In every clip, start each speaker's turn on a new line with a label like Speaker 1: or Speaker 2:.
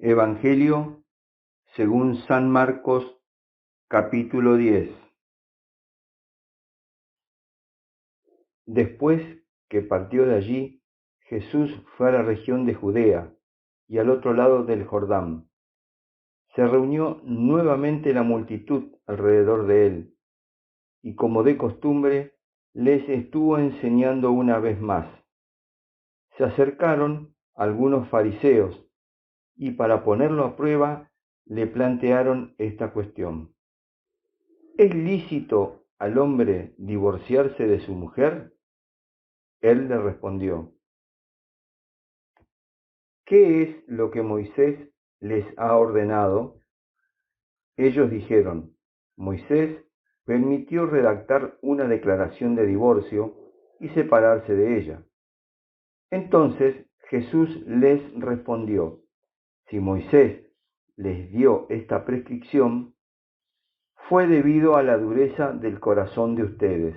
Speaker 1: Evangelio según San Marcos, capítulo 10. Después que partió de allí, Jesús fue a la región de Judea y al otro lado del Jordán. Se reunió nuevamente la multitud alrededor de él, y como de costumbre, les estuvo enseñando una vez más. Se acercaron algunos fariseos, y para ponerlo a prueba, le plantearon esta cuestión: ¿es lícito al hombre divorciarse de su mujer? Él le respondió: ¿qué es lo que Moisés les ha ordenado? Ellos dijeron: Moisés permitió redactar una declaración de divorcio y separarse de ella. Entonces Jesús les respondió: si Moisés les dio esta prescripción, fue debido a la dureza del corazón de ustedes.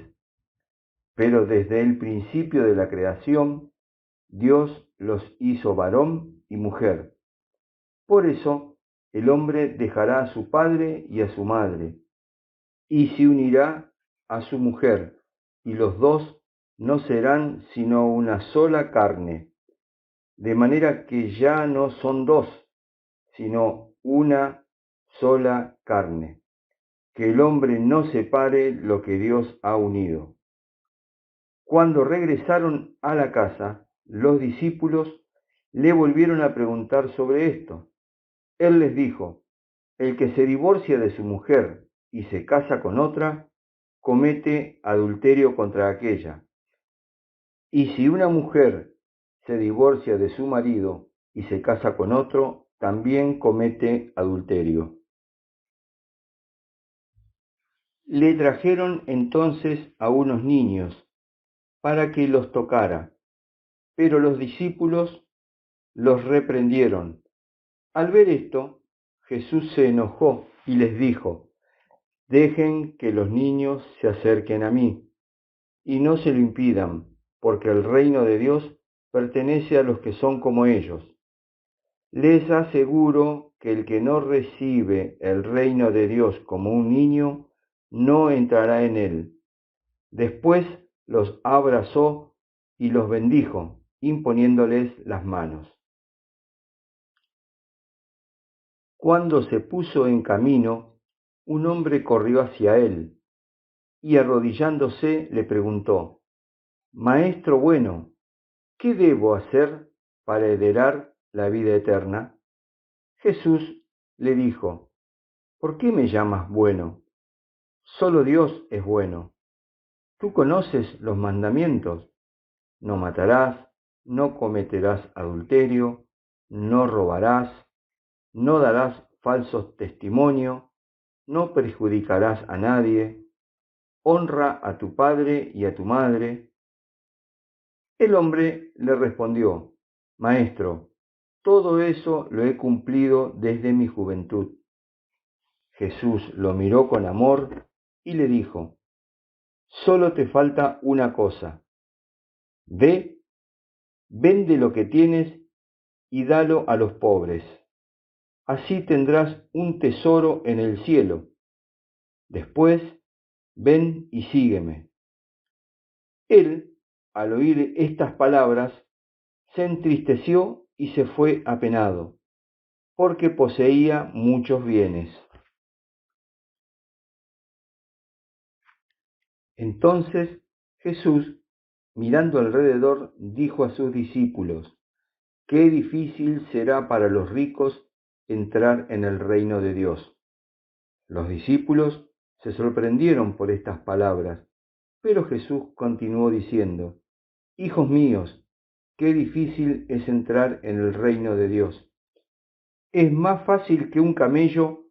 Speaker 1: Pero desde el principio de la creación, Dios los hizo varón y mujer. Por eso, el hombre dejará a su padre y a su madre, y se unirá a su mujer, y los dos no serán sino una sola carne. De manera que ya no son dos, sino una sola carne. Que el hombre no separe lo que Dios ha unido. Cuando regresaron a la casa, los discípulos le volvieron a preguntar sobre esto. Él les dijo: el que se divorcia de su mujer y se casa con otra, comete adulterio contra aquella. Y si una mujer se divorcia de su marido y se casa con otro, también comete adulterio. Le trajeron entonces a unos niños para que los tocara, pero los discípulos los reprendieron. Al ver esto, Jesús se enojó y les dijo: dejen que los niños se acerquen a mí, y no se lo impidan, porque el reino de Dios pertenece a los que son como ellos. Les aseguro que el que no recibe el reino de Dios como un niño, no entrará en él. Después los abrazó y los bendijo, imponiéndoles las manos. Cuando se puso en camino, un hombre corrió hacia él y arrodillándose le preguntó: Maestro bueno, ¿qué debo hacer para heredar la vida eterna? Jesús le dijo: ¿por qué me llamas bueno? Solo Dios es bueno. Tú conoces los mandamientos: no matarás, no cometerás adulterio, no robarás, no darás falso testimonio, no perjudicarás a nadie, honra a tu padre y a tu madre. El hombre le respondió: Maestro, todo eso lo he cumplido desde mi juventud. Jesús lo miró con amor y le dijo: solo te falta una cosa. Ve, vende lo que tienes y dalo a los pobres. Así tendrás un tesoro en el cielo. Después, ven y sígueme. Él, al oír estas palabras, se entristeció y se fue apenado, porque poseía muchos bienes. Entonces Jesús, mirando alrededor, dijo a sus discípulos: qué difícil será para los ricos entrar en el reino de Dios. Los discípulos se sorprendieron por estas palabras, pero Jesús continuó diciendo: hijos míos, qué difícil es entrar en el reino de Dios. Es más fácil que un camello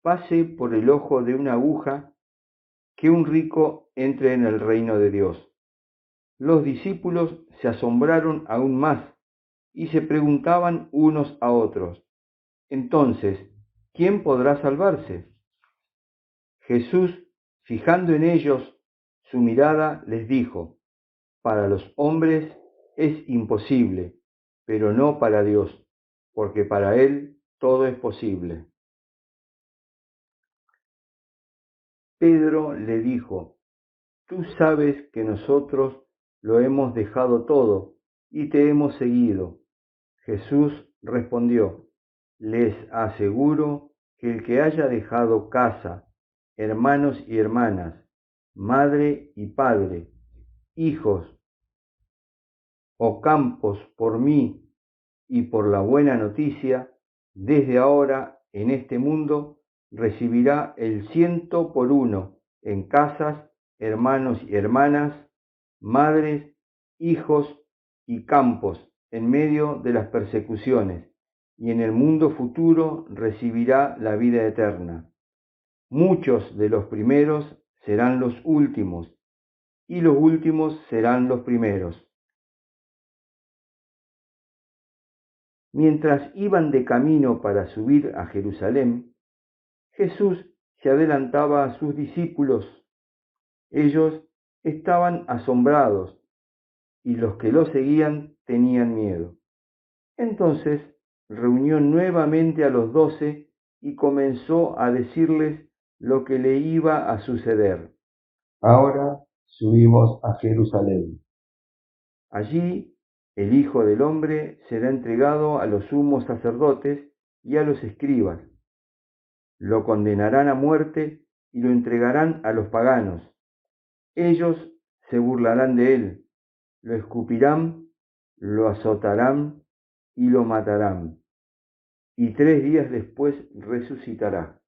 Speaker 1: pase por el ojo de una aguja que un rico entre en el reino de Dios. Los discípulos se asombraron aún más y se preguntaban unos a otros: entonces, ¿quién podrá salvarse? Jesús, fijando en ellos su mirada, les dijo: para los hombres es imposible, pero no para Dios, porque para Él todo es posible. Pedro le dijo: Tú sabes que nosotros lo hemos dejado todo y te hemos seguido. Jesús respondió: Les aseguro que el que haya dejado casa, hermanos y hermanas, madre y padre, hijos o campos por mí y por la buena noticia, desde ahora en este mundo recibirá el 100 por 1 en casas, hermanos y hermanas, madres, hijos y campos en medio de las persecuciones, y en el mundo futuro recibirá la vida eterna. Muchos de los primeros serán los últimos, y los últimos serán los primeros. Mientras iban de camino para subir a Jerusalén, Jesús se adelantaba a sus discípulos. Ellos estaban asombrados y los que lo seguían tenían miedo. Entonces reunió nuevamente a los 12 y comenzó a decirles lo que le iba a suceder. Ahora subimos a Jerusalén. Allí el Hijo del Hombre será entregado a los sumos sacerdotes y a los escribas. Lo condenarán a muerte y lo entregarán a los paganos. Ellos se burlarán de él, lo escupirán, lo azotarán y lo matarán. Y 3 días después resucitará.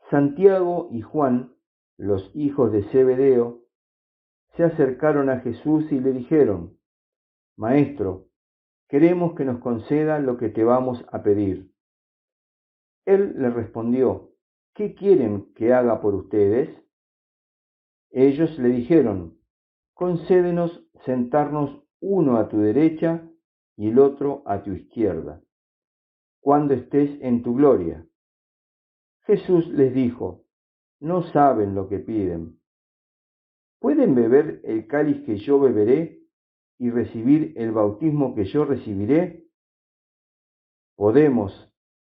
Speaker 1: Santiago y Juan, los hijos de Zebedeo, se acercaron a Jesús y le dijeron: Maestro, queremos que nos conceda lo que te vamos a pedir. Él les respondió: ¿Qué quieren que haga por ustedes? Ellos le dijeron: Concédenos sentarnos uno a tu derecha y el otro a tu izquierda, cuando estés en tu gloria. Jesús les dijo: No saben lo que piden. ¿Pueden beber el cáliz que yo beberé y recibir el bautismo que yo recibiré? Podemos,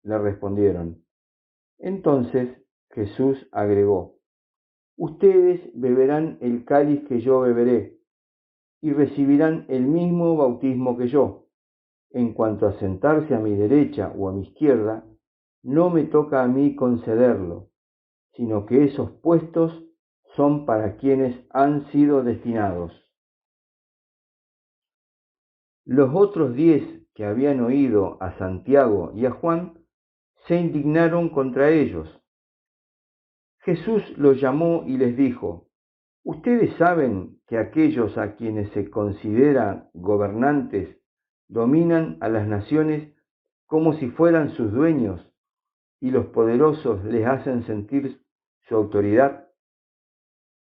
Speaker 1: le respondieron. Entonces Jesús agregó: Ustedes beberán el cáliz que yo beberé y recibirán el mismo bautismo que yo. En cuanto a sentarse a mi derecha o a mi izquierda, no me toca a mí concederlo, sino que esos puestos son para quienes han sido destinados. Los otros 10 que habían oído a Santiago y a Juan se indignaron contra ellos. Jesús los llamó y les dijo: Ustedes saben que aquellos a quienes se considera gobernantes dominan a las naciones como si fueran sus dueños, y los poderosos les hacen sentir su autoridad.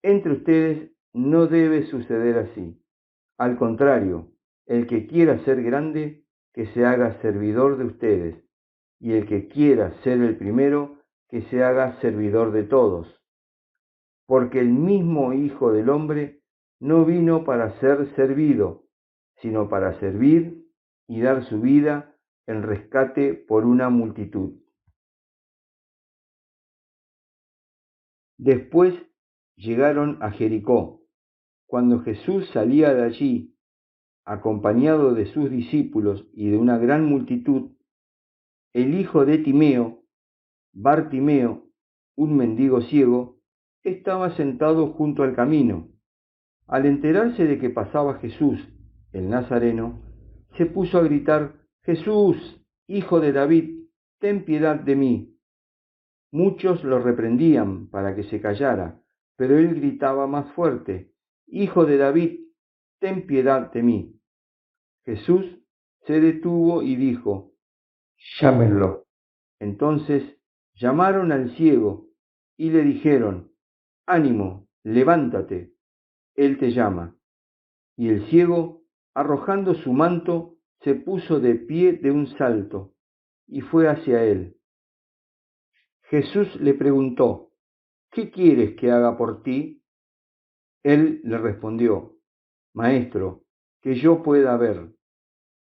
Speaker 1: Entre ustedes no debe suceder así. Al contrario, el que quiera ser grande, que se haga servidor de ustedes, y el que quiera ser el primero, que se haga servidor de todos. Porque el mismo Hijo del Hombre no vino para ser servido, sino para servir y dar su vida en rescate por una multitud. Después llegaron a Jericó. Cuando Jesús salía de allí, acompañado de sus discípulos y de una gran multitud, el hijo de Timeo, Bartimeo, un mendigo ciego, estaba sentado junto al camino. Al enterarse de que pasaba Jesús, el Nazareno, se puso a gritar: Jesús, hijo de David, ten piedad de mí. Muchos lo reprendían para que se callara, pero él gritaba más fuerte: Hijo de David, ten piedad de mí. Jesús se detuvo y dijo: Llámenlo. Entonces llamaron al ciego y le dijeron: Ánimo, levántate, él te llama. Y el ciego, arrojando su manto, se puso de pie de un salto y fue hacia él. Jesús le preguntó: ¿Qué quieres que haga por ti? Él le respondió: Maestro, que yo pueda ver.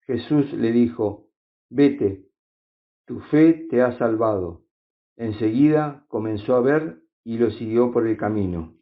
Speaker 1: Jesús le dijo: vete, tu fe te ha salvado. Enseguida comenzó a ver y lo siguió por el camino.